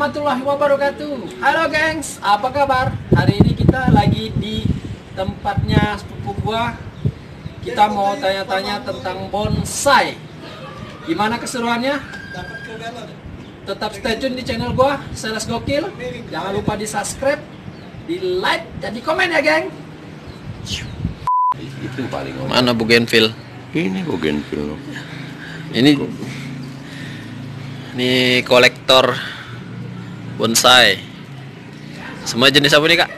warahmatullahi wabarakatuh. Halo gengs, apa kabar? Hari ini kita lagi di tempatnya sepupu gua. Kita mau tanya-tanya tentang bonsai. Gimana keseruannya? Tetap stay tune di channel gua, Sales Gokil. Jangan lupa di subscribe, di like, dan di komen ya geng. Itu paling Mana bougainville? ini bougainville. Ini kolektor bonsai. Semua jenis apa nih kak?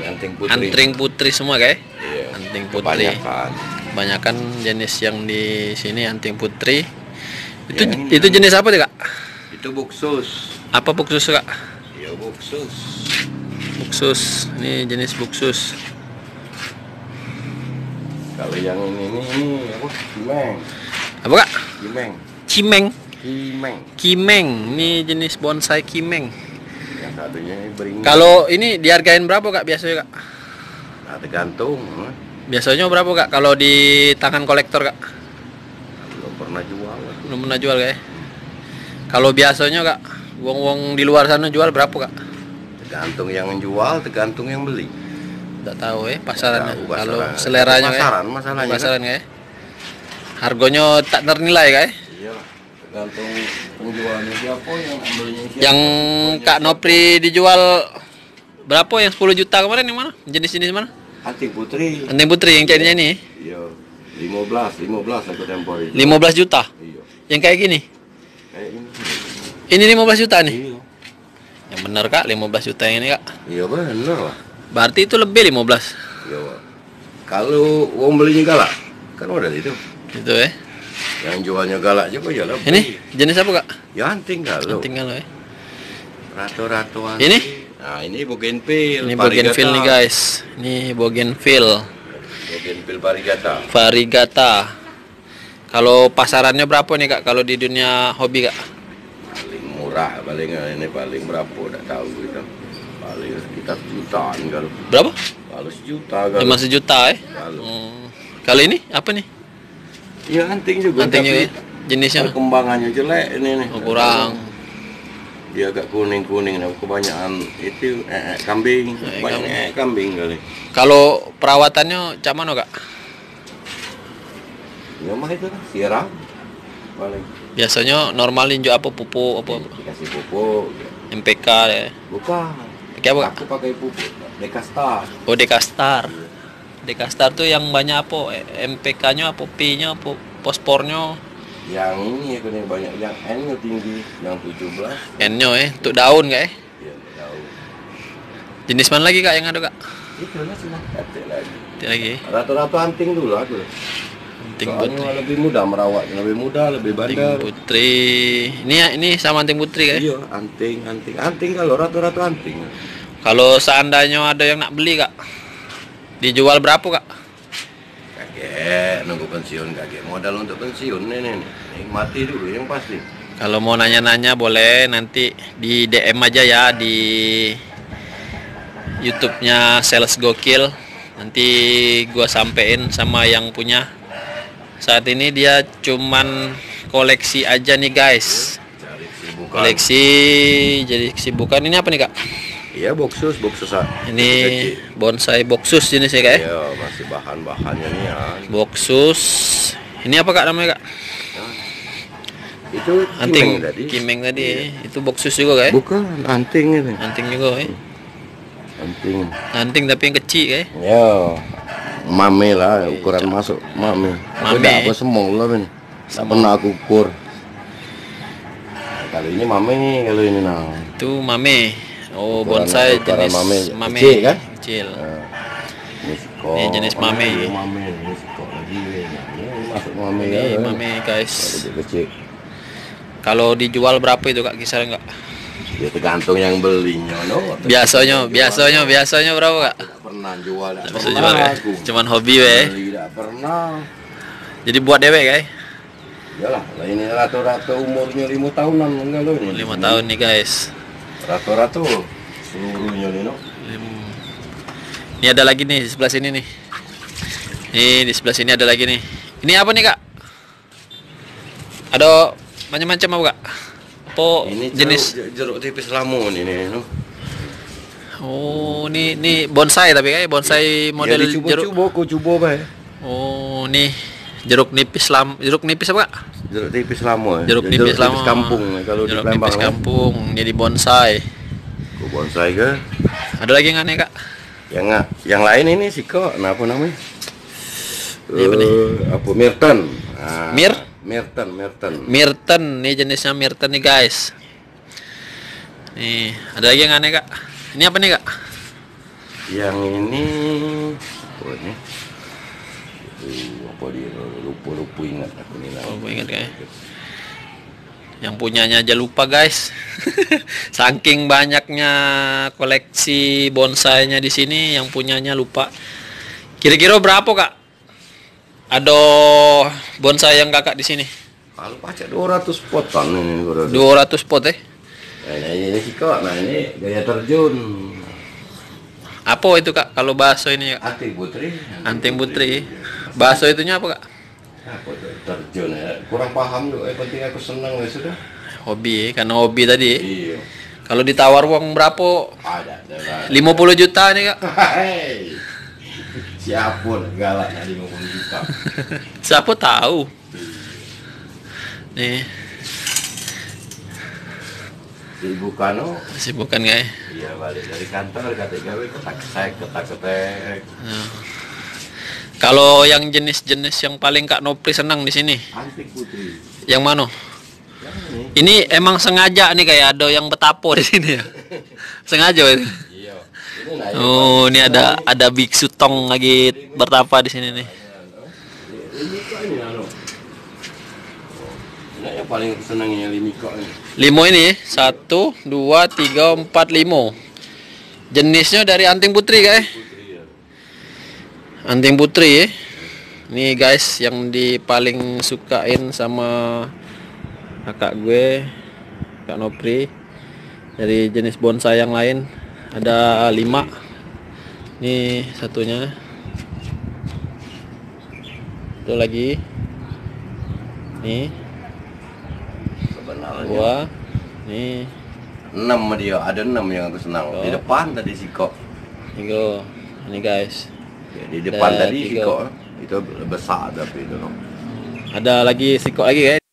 Anting putri. Anting putri semua kayak? Iya. Anting putri. Kebanyakan jenis yang di sini anting putri. Itu Ya, itu jenis apa nih kak? itu buksus. Apa buksus kak? Ya buksus. Buksus. Ini jenis buksus. Kalau yang ini apa? Cimeng. Apa kak? Cimeng. Cimeng. Cimeng. Kimeng. Ini jenis bonsai kimeng. Yang satunya ini beringin. Kalau ini dihargain berapa kak biasanya kak? Nah, tergantung. Biasanya berapa kak kalau di tangan kolektor kak? Belum pernah jual. Belum pernah jual kak? Kalau biasanya kak, wong-wong di luar sana jual berapa kak? Tergantung yang jual, tergantung yang beli. Tidak tahu pasarannya. Tahu, kalau pasaran. seleranya Pasaran, masalahnya pasaran kayak. Harganya tak ternilai kayak. Iya, tergantung penjualnya siapa, yang belinya siapa. Yang Kak Nopri dijual berapa yang 10 juta kemarin yang mana? Jenis-jenis mana? Anting putri. Anting putri yang carinya ini. Iya. 15 aku tempori. 15 juta. Iya. Yang kayak gini. Kayak ini. Ini 15 juta nih. Iya. Yang benar Kak, 15 juta yang ini Kak. Iya benar lah. Berarti itu lebih 15. Iya. Kalau uang belinya galak, kan udah itu. Itu Yang jualnya galak juga ya lebih. Ini jenis apa Kak? Ya anting kalau. Anting kalau Ratu-ratu anting. Ini? Nah ini bougainville. Ini bougainville nih guys. Ini bougainville. Bougainville variegata. Variegata. Kalau pasarannya berapa nih Kak kalau di dunia hobi Kak? Paling murah, paling berapa udah tahu gitu. Paling sekitar jutaan kalau. Berapa? Kalau sejuta kalau. 5 sejuta Kalau. Kali ini apa nih? Ya anting juga. Antingnya tapi jenisnya perkembangannya jelek ini nih. kurang. Dia agak kuning nah, kebanyakan itu kambing, banyak kambing kali. Kalau perawatannya cak mana Kak? Ya mah itu kan siram paling. Biasanya normalin juga apa pupuk apa? Dikasih pupuk. MPK ya. Bukan. Pakai apa Kak? Aku pakai pupuk Dekastar. Oh Dekastar. Dekastar tuh yang banyak apa? MPK-nya apa P-nya apa fosfornya? Yang ini aku nih banyak yang N-nya tinggi, yang 17. N-nya untuk daun Kak Iya, tahu. Jenis mana lagi Kak yang ada Kak? Itu lah cuma kate lagi. Itu lagi. Rata-rata anting dulu aku. Anting Soalnya putri. lebih mudah merawat, lebih mudah, lebih Anting bandar. putri. Ini sama anting putri Kak? Iya, anting kalau rata-rata anting. Kalau seandainya ada yang nak beli Kak, dijual berapa Kak? Kakek nunggu pensiun, kakek modal untuk pensiun nih. Nikmati dulu yang pasti. Kalau mau nanya-nanya boleh nanti di DM aja ya di YouTube-nya Sales Gokil. Nanti gua sampein sama yang punya. Saat ini dia cuman koleksi aja nih guys. Cari kesibukan. Koleksi jadi kesibukan. Ini apa nih Kak? Iya, boksus Ini bonsai boksus jenisnya Kak ya? Iya, masih bahan-bahannya nih ya. Boksus. Ini apa Kak namanya Kak? Itu Anting tadi. kimeng tadi. Itu boksus juga Kak ya? Bukan, anting ini. Anting juga ya? Anting. Anting tapi yang kecil Kak ya? Ya, mame lah, ukuran masuk mame. Aku Mame. dah apa semong lah ini. Tak pernah aku ukur. Nah, kali ini mame nih, kalau ini nah. Itu mame. Oh, Ukuran- bonsai ukuran jenis mame. mame. Kecil, kan? Kecil. Nah, ini siko. Ini jenis mame. Ini mame, ini siko lagi. Ini masuk mame Ini ya. mame guys. Lebih kecil. Kalau dijual berapa itu Kak kisaran Kak? Ya tergantung yang belinya, no. Biasanya berapa Kak? Tidak pernah jual, tidak Bisa pernah jual Kak? aku. Cuman hobi we. Beli tidak pernah. Jadi buat dewek Kak? Yalah, lah ini rata-rata umurnya 5 tahunan enggak lo ini. 5 tahun nih guys. Rata-rata seluruhnya nih, no. Ini ada lagi nih di sebelah sini nih. Nih di sebelah sini ada lagi nih. Ini apa nih Kak? Ada macam-macam apa Kak? Apa Ini jenis? jeruk tipis lamun ini. No. Oh, ini bonsai tapi kayak bonsai model Ya, jeruk. coba bae. Oh, nih jeruk nipis jeruk nipis apa, Kak? Jeruk tipis lamun. Jeruk nipis lama. kampung kalau di Jeruk Palembang. nipis kampung, jadi bonsai. Kok bonsai ke? Ada lagi yang aneh, Kak? Yang lain ini sih kok, nah apa namanya? Ini apa nih? Apa Mirten. Nah, Mirten. Mirten, nih jenisnya Mirten nih, guys. Nih, ada lagi yang aneh, Kak? Ini apa nih, Kak? Yang ini apa ini? Apa dia lupa ingat aku nih. Oh, gue ingat kayak. Yang punyanya aja lupa, guys. Saking banyaknya koleksi bonsainya di sini, yang punyanya lupa. Kira-kira berapa, Kak? Ada bonsai yang Kakak di sini? Kalau pacak 200 potan ini 200 pot Nah, ini sih kok, nah ini gaya terjun. Apa itu, Kak? Kalau bakso ini, Kak? Anting putri. Bakso itunya apa, Kak? Apa itu terjun ya? Kurang paham juga. Yang penting aku senang ya sudah. Hobi, karena hobi tadi. Iya. Kalau ditawar uang berapa? Ada. 50 juta nih, Kak. Hei. Siapun galak dari 50 juta. Siapa tahu. Nih, Ibu Kano. masih bukan, guys. Iya, balik dari kantor kata gawe ketak-ketek. Nah. Kalau yang jenis-jenis yang paling Kak Nopri senang di sini, Anting putri. yang mana? Yang ini. Ini emang sengaja nih, kayak ada yang betapo di sini ya. Sengaja itu. Iya. Ini nah, Oh, ini ada biksu tong lagi bertapa di sini nih. Ini kok ini anu. Ini yang paling senangnya ini kok ini. Limo ini 1, 2, 3, 4, 5. Jenisnya dari anting putri, guys. Putri ya. Anting putri ya. Nih, guys, yang paling sukain sama kakak gue, Kak Nopri. Dari jenis bonsai yang lain ada 5. Nih satunya. Itu lagi. Nih. Sebenarnya 2. Nih. 6 dia, ada 6 yang aku senang. Di depan tadi si kok. Ini guys. Ya, di depan Ada tadi si 3. kok itu besar tapi itu. Ada lagi siko lagi, guys.